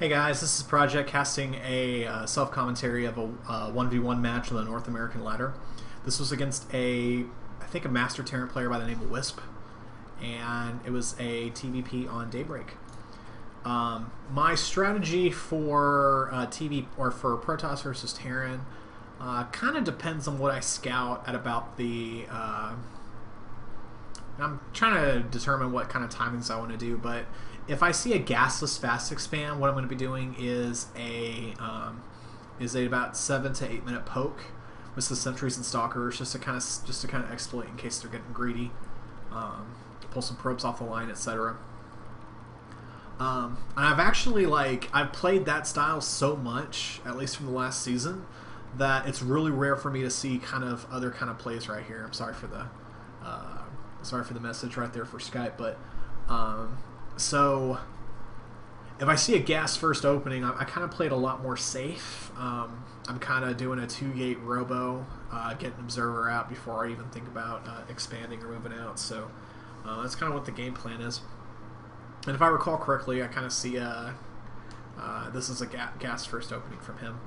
Hey guys, this is Project casting a self-commentary of a 1v1 match on the North American ladder. This was against I think a Master Terran player by the name of Wisp, and it was a TVP on Daybreak. My strategy for for Protoss versus Terran kind of depends on what I scout at about the... I'm trying to determine what kind of timings I want to do, but if I see a gasless fast expand, what I'm going to be doing is a about 7 to 8 minute poke with the sentries and stalkers, just to kind of exploit in case they're getting greedy, pull some probes off the line, etc. And I've played that style so much, at least from the last season, that it's really rare for me to see kind of other kind of plays right here. I'm sorry for the message right there for Skype, but so if I see a gas first opening, I kind of played a lot more safe. I'm kind of doing a 2-gate robo, getting observer out before I even think about expanding or moving out. So that's kind of what the game plan is. And if I recall correctly, I kind of see this is a gas first opening from him.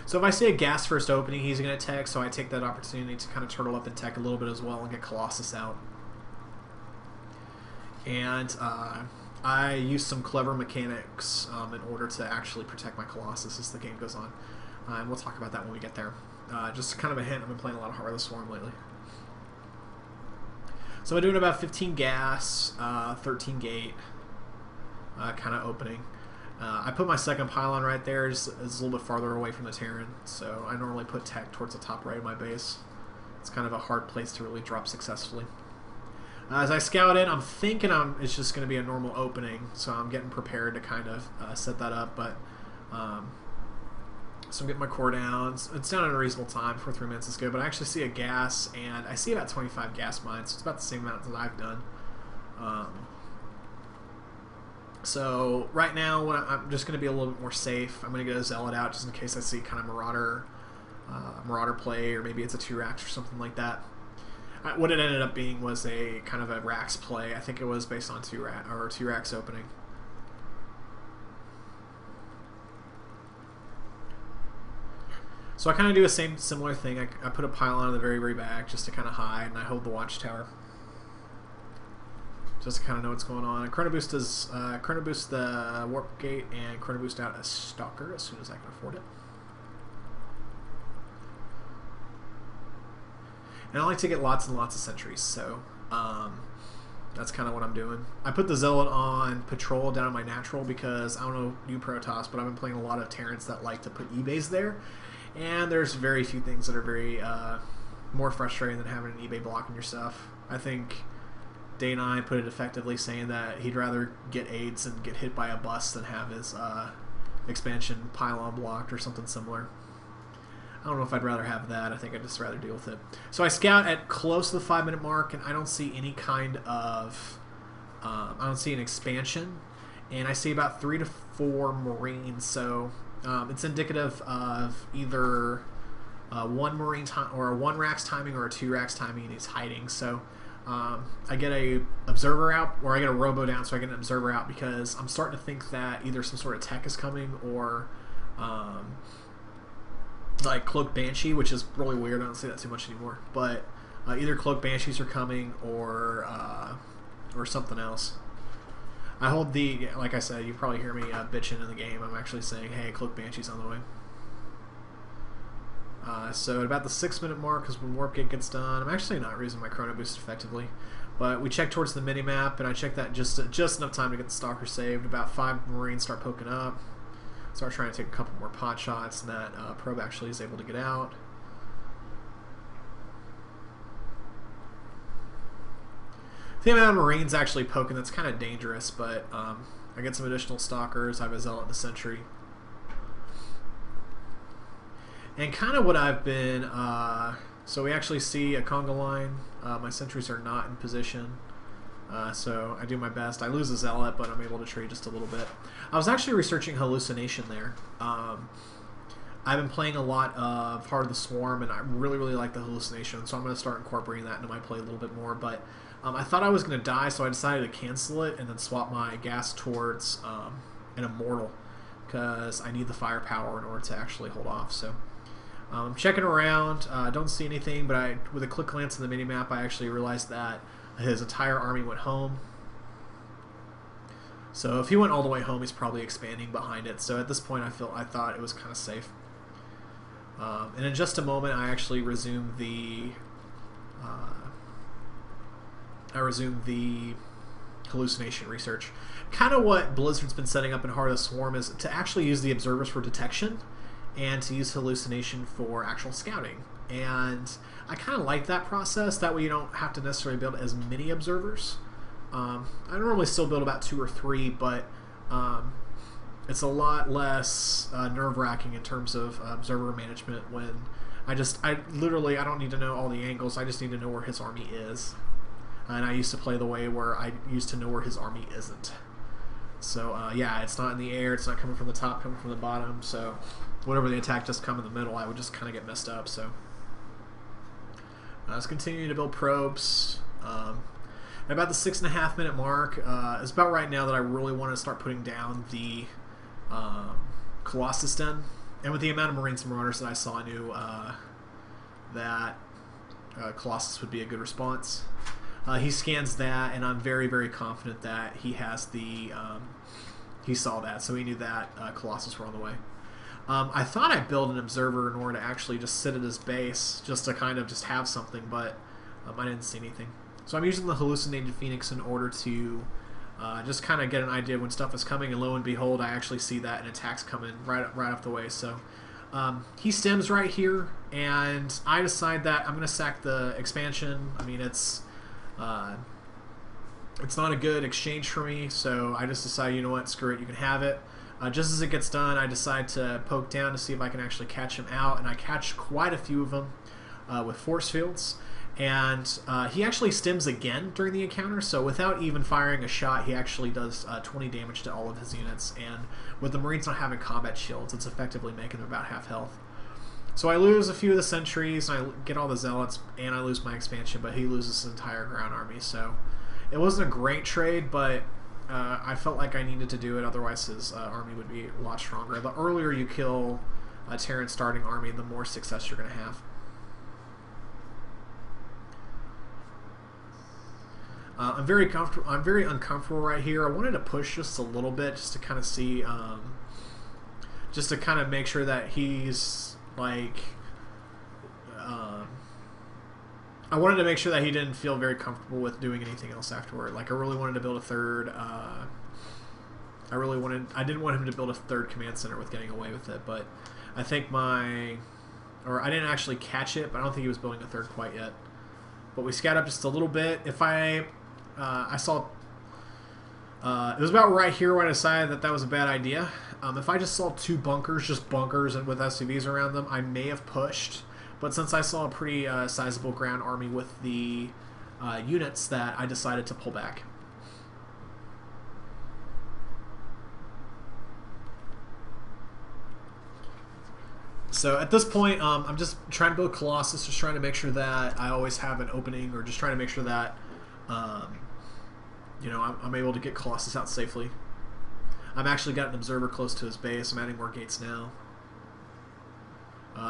So if I see a gas first opening, he's going to tech, so I take that opportunity to kind of turtle up and tech a little bit as well and get Colossus out. And I use some clever mechanics in order to actually protect my Colossus as the game goes on. And we'll talk about that when we get there. Just kind of a hint, I've been playing a lot of Heart of the Swarm lately. So I'm doing about 15 gas, 13 gate, kind of opening. I put my second pylon right there, it's a little bit farther away from the Terran, so I normally put tech towards the top right of my base. It's kind of a hard place to really drop successfully. As I scout in, I'm thinking it's just going to be a normal opening, so I'm getting prepared to kind of set that up. But so I'm getting my core down. It's down at a reasonable time. 3 minutes is good. But I actually see a gas, and I see about 25 gas mines. So it's about the same amount that I've done. So right now, I'm just going to be a little bit more safe. I'm going to get a Zealot out just in case I see kind of Marauder play, or maybe it's a 2-Rax or something like that. What it ended up being was a kind of a Rax play. I think it was based on 2-Rax opening. So I kind of do a similar thing. I put a pylon in the very back just to kind of hide, and I hold the watchtower just to kind of know what's going on. And Chrono Boost the Warp Gate and Chrono Boost out a Stalker as soon as I can afford it. And I like to get lots and lots of sentries, so that's kind of what I'm doing. I put the Zealot on patrol down on my natural because, I don't know you Protoss, but I've been playing a lot of Terrans that like to put eBays there. And there's very few things that are very more frustrating than having an eBay blocking your stuff. I think Day9 put it effectively, saying that he'd rather get aids and get hit by a bus than have his expansion pylon blocked or something similar. I don't know if I'd rather have that. I think I'd just rather deal with it. So I scout at close to the 5-minute mark, and I don't see any kind of... I don't see an expansion. And I see about 3 to 4 Marines. So it's indicative of either one Marine or a 1-Rax timing or a 2-Rax timing, and he's hiding. So I get a observer out, or I get a robo down, so I get an observer out because I'm starting to think that either some sort of tech is coming or... like Cloak Banshee, which is really weird. I don't see that too much anymore. But either Cloak Banshees are coming or something else. I hold the, like I said, you probably hear me bitching in the game. I'm actually saying, hey, Cloak Banshee's on the way. So at about the 6-minute mark is when Warp Gate gets done. I'm actually not using my Chrono Boost effectively. But we check towards the minimap, and I check that just enough time to get the Stalker saved. About 5 Marines start poking up. Start trying to take a couple more pot shots, and that probe actually is able to get out. The amount of Marines actually poking, that's kind of dangerous, but I get some additional stalkers. I have a Zealot and a Sentry. And kind of what I've been... so we actually see a conga line. My Sentries are not in position. So I do my best. I lose a Zealot, but I'm able to trade just a little bit. I was actually researching Hallucination there. I've been playing a lot of Heart of the Swarm, and I really like the Hallucination, so I'm going to start incorporating that into my play a little bit more. But I thought I was going to die, so I decided to cancel it and then swap my gas towards an Immortal. because I need the firepower in order to actually hold off. So I'm checking around. I don't see anything, but with a quick glance at the minimap, I actually realized that his entire army went home. So if he went all the way home, he's probably expanding behind it. So at this point, I thought it was kind of safe. And in just a moment, I actually resumed the hallucination research. Kind of what Blizzard's been setting up in Heart of the Swarm is to actually use the observers for detection and to use hallucination for actual scouting. And I kind of like that process. That way you don't have to necessarily build as many observers. I normally still build about 2 or 3, but it's a lot less nerve-wracking in terms of observer management when I don't need to know all the angles. I just need to know where his army is. And I used to play the way where I used to know where his army isn't. So yeah, it's not in the air, it's not coming from the top, coming from the bottom. So whatever the attack just come in the middle, I would just kind of get messed up. So I was continuing to build probes. At about the 6.5 minute mark, it's about right now that I really want to start putting down the Colossus Den. And with the amount of Marines and Marauders that I saw, I knew that Colossus would be a good response. He scans that, and I'm very, very confident that he has the... he saw that, so he knew that Colossus were on the way. I thought I'd build an observer in order to actually just sit at his base, just to kind of just have something, but I didn't see anything. So I'm using the Hallucinated Phoenix in order to just kind of get an idea when stuff is coming, and lo and behold, I actually see that an attack's coming right up the way. So he stems right here, and I decide that I'm going to sack the expansion. I mean, it's not a good exchange for me, so I just decide, you know what, screw it, you can have it. Just as it gets done, I decide to poke down to see if I can actually catch him out, and I catch quite a few of them with force fields. And he actually stems again during the encounter, so without even firing a shot, he actually does 20 damage to all of his units. And with the Marines not having combat shields, it's effectively making them about half health. So I lose a few of the sentries, and I get all the zealots, and I lose my expansion, but he loses his entire ground army. So it wasn't a great trade, but I felt like I needed to do it, otherwise his army would be a lot stronger. The earlier you kill a Terran starting army, the more success you're going to have. I'm very comfortable. I'm very uncomfortable right here. I wanted to push just a little bit, just to kind of see, just to kind of make sure that he's like. I wanted to make sure that he didn't feel very comfortable with doing anything else afterward. Like I really wanted to build a third. I didn't want him to build a third command center with getting away with it, but I think I didn't actually catch it, but I don't think he was building a third quite yet. But we scout up just a little bit. If I saw, it was about right here when I decided that was a bad idea. If I just saw 2 bunkers, just bunkers and with SUVs around them, I may have pushed. But since I saw a pretty sizable ground army with the units, that I decided to pull back. So at this point, I'm just trying to build Colossus, just trying to make sure that I always have an opening, or just trying to make sure that, you know, I'm able to get Colossus out safely. I've actually got an observer close to his base. I'm adding more gates now.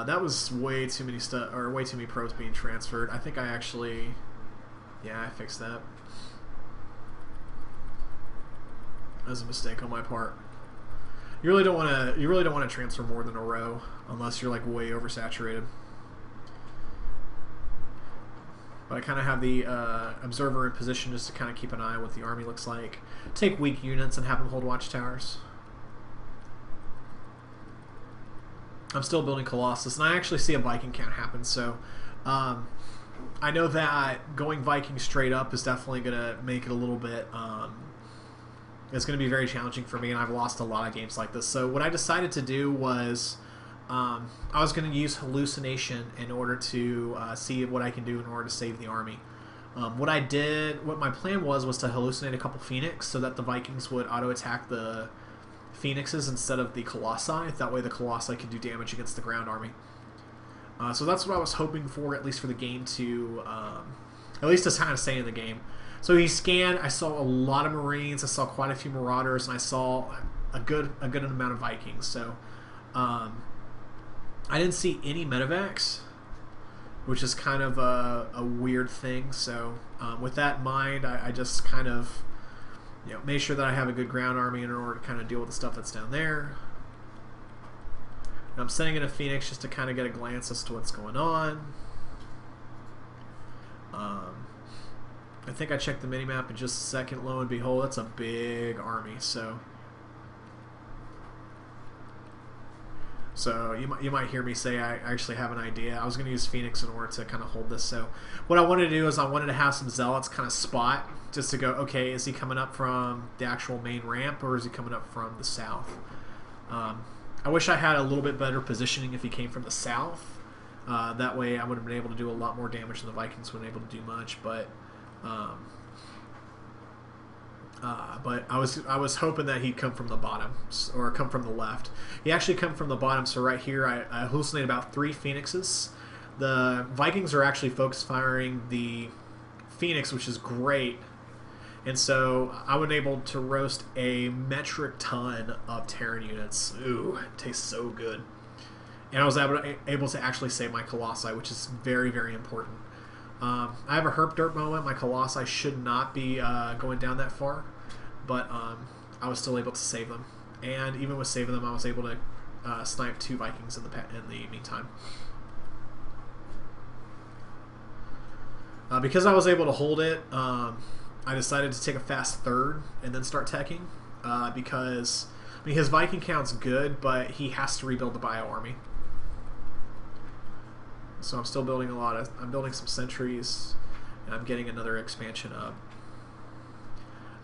That was way too many way too many probes being transferred. I think I actually, yeah, I fixed that. That was a mistake on my part. You really don't want to transfer more than a row unless you're like way oversaturated. But I kind of have the observer in position just to kind of keep an eye on what the army looks like. Take weak units and have them hold watchtowers. I'm still building Colossus, and I actually see a Viking count happen. So I know that going Viking straight up is definitely going to make it a little bit. It's going to be very challenging for me, and I've lost a lot of games like this. So what I decided to do was I was going to use Hallucination in order to see what I can do in order to save the army. What my plan was to hallucinate a couple Phoenix so that the Vikings would auto-attack the Phoenixes instead of the Colossi. That way the Colossi could do damage against the ground army. So that's what I was hoping for, at least for the game to, at least to kind of stay in the game. So he scanned, I saw a lot of Marines, I saw quite a few Marauders, and I saw a good amount of Vikings. So I didn't see any medevacs, which is kind of a weird thing. So with that in mind, I just kind of made sure that I have a good ground army in order to kind of deal with the stuff that's down there. And I'm sending in a Phoenix just to kind of get a glance as to what's going on. I think I checked the minimap in just a second. Lo and behold, that's a big army. So you might hear me say I actually have an idea. I was going to use Phoenix in order to kind of hold this. So what I wanted to do is I wanted to have some Zealots kind of spot just to go, okay, is he coming up from the actual main ramp or is he coming up from the south? I wish I had a little bit better positioning if he came from the south. That way I would have been able to do a lot more damage than the Vikings would have been able to do much. But I was hoping that he'd come from the bottom or come from the left. He actually come from the bottom. So right here I hallucinate about 3 Phoenixes. The Vikings are actually focus firing the Phoenix, which is great. And so I was able to roast a metric ton of Terran units. Ooh, it tastes so good. And I was able to actually save my Colossi, which is very, very important. I have a herp dirt moment. My Colossi should not be going down that far, but I was still able to save them. And even with saving them, I was able to snipe 2 Vikings in the meantime. Because I was able to hold it, I decided to take a fast third and then start teching. Because I mean, his Viking count's good, but he has to rebuild the bio army. So I'm still building I'm building some sentries, and I'm getting another expansion up.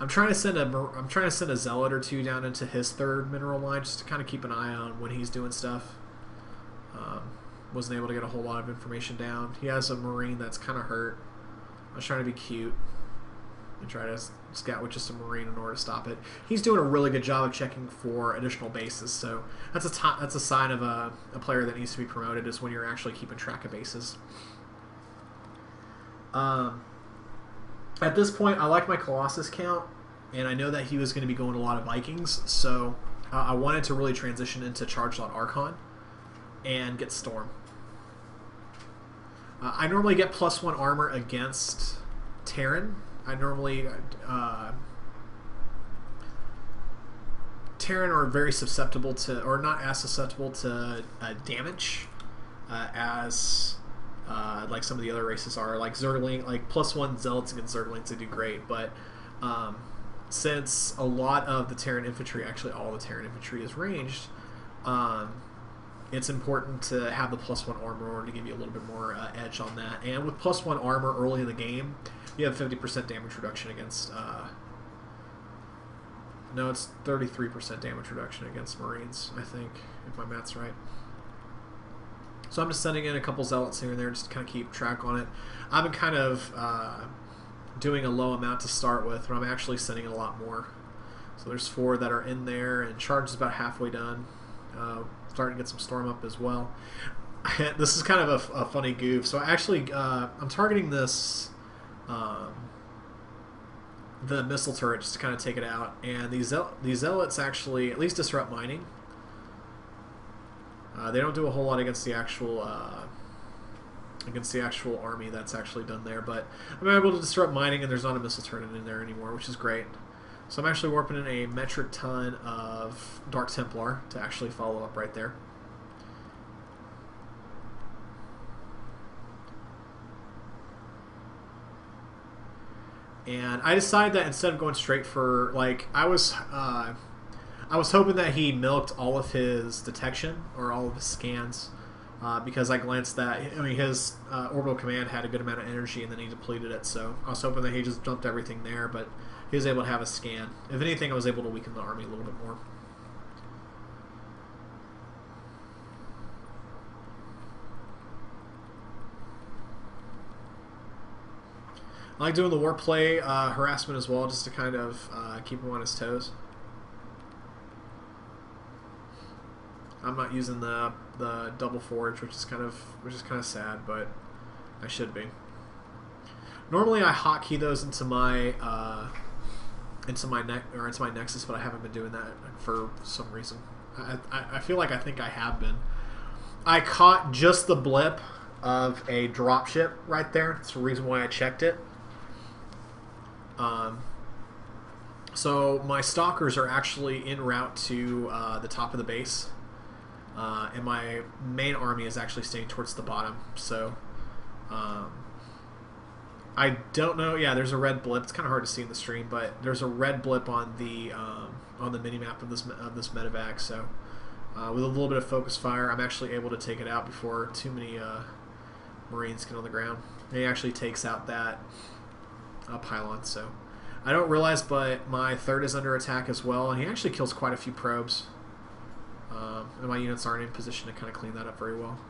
I'm trying to send a zealot or 2 down into his 3rd mineral line just to kind of keep an eye on when he's doing stuff. Wasn't able to get a whole lot of information down. He has a marine that's kind of hurt. I was trying to be cute and try to scout with just a marine in order to stop it. He's doing a really good job of checking for additional bases, so that's a sign of a player that needs to be promoted, is when you're actually keeping track of bases. At this point, I like my Colossus count, and I know that he was going to be going to a lot of Vikings, so I wanted to really transition into Charge Lot Archon and get Storm. I normally get +1 armor against Terran. I normally Terran are very susceptible to, or not as susceptible to damage as like some of the other races are. Like Zergling, like +1 Zealots against Zerglings, they do great. But since a lot of the Terran infantry, actually all the Terran infantry is ranged, it's important to have the +1 armor in order to give you a little bit more edge on that. And with +1 armor early in the game, you have 50% damage reduction against... no, it's 33% damage reduction against Marines, I think, if my math's right. So I'm just sending in a couple Zealots here and there just to kind of keep track on it. I've been kind of doing a low amount to start with, but I'm actually sending in a lot more. So there's 4 that are in there, and Charge is about halfway done. Starting to get some Storm up as well. This is kind of a funny goof. So actually, I'm targeting this... the missile turret just to kind of take it out, and these zealots actually at least disrupt mining. They don't do a whole lot against the actual army that's actually done there, but I'm able to disrupt mining, and there's not a missile turret in there anymore, which is great. So I'm actually warping in a metric ton of Dark Templar to actually follow up right there. And I decided that instead of going straight for, like, I was hoping that he milked all of his detection or all of his scans, because I glanced that, I mean, his orbital command had a good amount of energy and then he depleted it, so I was hoping that he just dumped everything there, but he was able to have a scan. If anything, I was able to weaken the army a little bit more. I like doing the warplay harassment as well, just to kind of keep him on his toes. I'm not using the double forge, which is kind of sad, but I should be. Normally, I hotkey those into my into my Nexus, but I haven't been doing that for some reason. I feel like I think I have been. I caught just the blip of a dropship right there. That's the reason why I checked it. So my stalkers are actually en route to the top of the base, and my main army is actually staying towards the bottom. So I don't know. Yeah, there's a red blip. It's kind of hard to see in the stream, but there's a red blip on the mini map of this medevac. So with a little bit of focus fire, I'm actually able to take it out before too many Marines get on the ground. And he actually takes out that pylon. So I don't realize, but my third is under attack as well, and he actually kills quite a few probes. And my units aren't in position to kind of clean that up very well.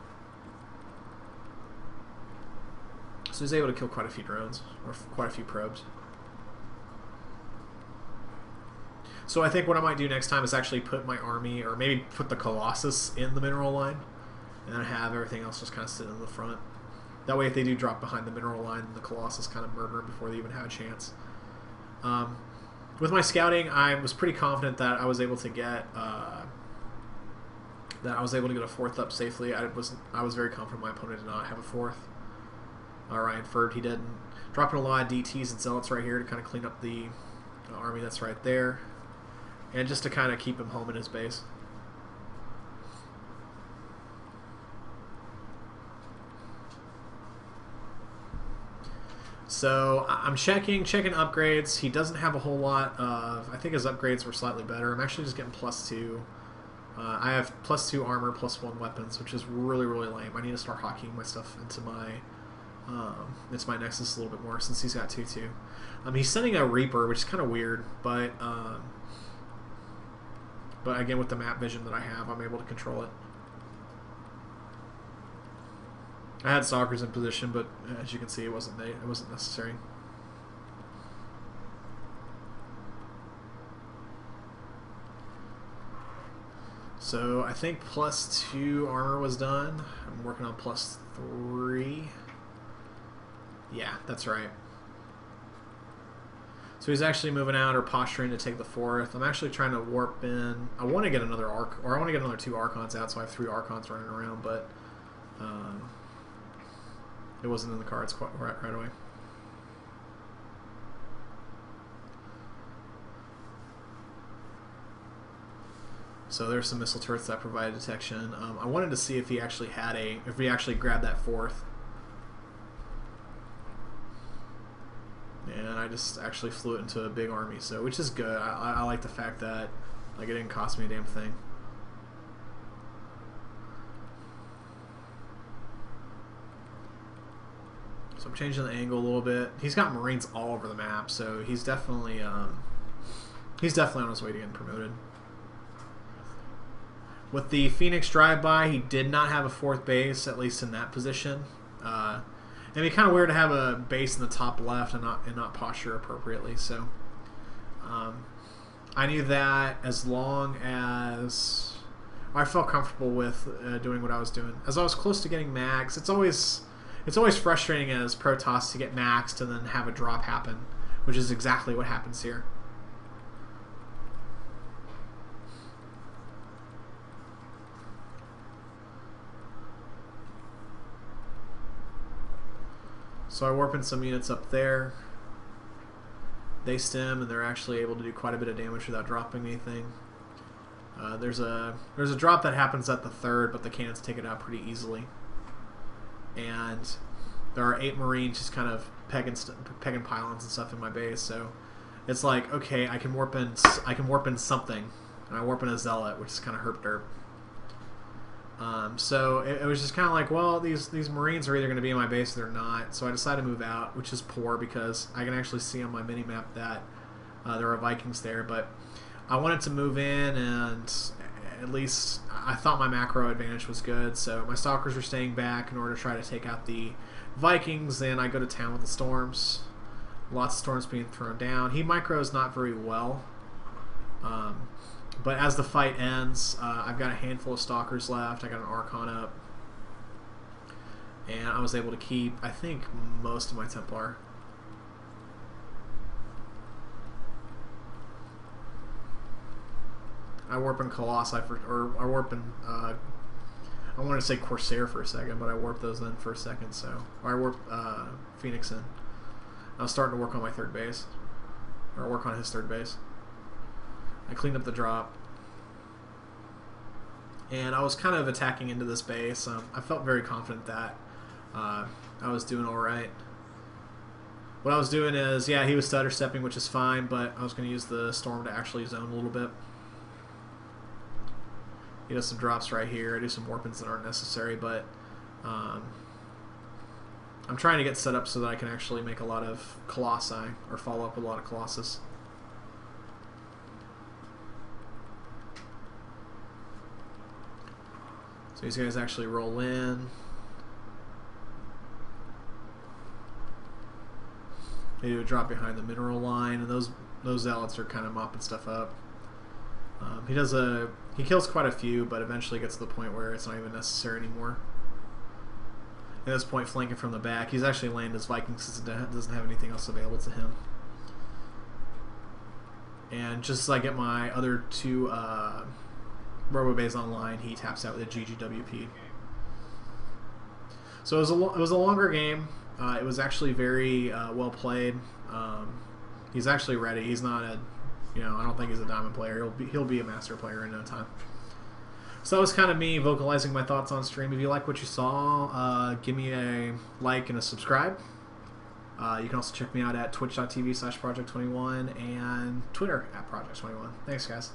So he's able to kill quite a few drones, or quite a few probes. So I think what I might do next time is actually put my army, or maybe put the Colossus in the mineral line, and then have everything else just kind of sit in the front. That way if they do drop behind the mineral line, the Colossus kind of murder them before they even have a chance. With my scouting, I was pretty confident that I was able to get a fourth up safely. I was very confident my opponent did not have a fourth. I inferred he didn't. Dropping a lot of DTs and Zealots right here to kind of clean up the army that's right there, and just to kind of keep him home in his base. So I'm checking upgrades. He doesn't have a whole lot of. I think his upgrades were slightly better. I'm actually just getting +2. I have +2 armor, +1 weapons, which is really, really lame. I need to start hockeying my stuff into my Nexus a little bit more, since he's got 2/2. He's sending a Reaper, which is kind of weird, but again, with the map vision that I have, I'm able to control it. I had Stalkers in position, but as you can see, it wasn't necessary. So I think +2 armor was done. I'm working on +3. Yeah, that's right. So he's actually moving out or posturing to take the fourth. I'm actually trying to warp in. I want to get another arc, or I want to get another 2 Archons out, so I have 3 Archons running around, but it wasn't in the cards quite right away. So there's some missile turrets that provide detection. I wanted to see if he actually grabbed that fourth. And I just actually flew it into a big army, so which is good. I like the fact that it didn't cost me a damn thing. So I'm changing the angle a little bit. He's got Marines all over the map, so he's definitely on his way to getting promoted. With the Phoenix drive-by, he did not have a 4th base, at least in that position. It'd be kind of weird to have a base in the top left and not posture appropriately. So I knew that as long as I felt comfortable with doing what I was doing. As I was close to getting max, it's always frustrating as Protoss to get maxed and then have a drop happen, which is exactly what happens here. So I warp in some units up there. They stem, and they're actually able to do quite a bit of damage without dropping anything. There's a drop that happens at the 3rd, but the cannons take it out pretty easily. And there are 8 Marines just kind of pegging pylons and stuff in my base. So it's like, okay, I can warp in something, and I warp in a Zealot, which is kind of herp derp. So it was just kind of like, well, these Marines are either going to be in my base or they're not. So I decided to move out, which is poor because I can actually see on my mini-map that there are Vikings there. But I wanted to move in, and at least I thought my macro advantage was good. So my Stalkers were staying back in order to try to take out the Vikings. Then I go to town with the Storms. Lots of Storms being thrown down. He micros not very well. But as the fight ends, I've got a handful of Stalkers left. I got an Archon up. And I was able to keep, I think, most of my Templar. I warp in Colossi or I warp in. I wanted to say Corsair for a second, but I warped those in for a second. So, or I warped Phoenix in. I was starting to work on my third base, or work on his third base. I cleaned up the drop, and I was kind of attacking into this base. I felt very confident that I was doing all right. What I was doing is, yeah, he was stutter stepping, which is fine, but I was going to use the storm to actually zone a little bit. He does some drops right here. I do some warpins that aren't necessary, but I'm trying to get set up so that I can actually make a lot of Colossi, or follow up with a lot of Colossus. So these guys actually roll in. They do a drop behind the mineral line, and those zealots are kind of mopping stuff up. He kills quite a few, but eventually gets to the point where it's not even necessary anymore. At this point, flanking from the back, he's actually landed his Vikings since it doesn't have anything else available to him. And just as I get my other two Robo-Bays online, he taps out with a GGWP. So it was a longer game. It was actually very well played. He's actually ready. He's not a, I don't think he's a diamond player. He'll be a master player in no time. So that was kind of me vocalizing my thoughts on stream. If you like what you saw, give me a like and a subscribe. You can also check me out at twitch.tv/project21 and Twitter @project21. Thanks, guys.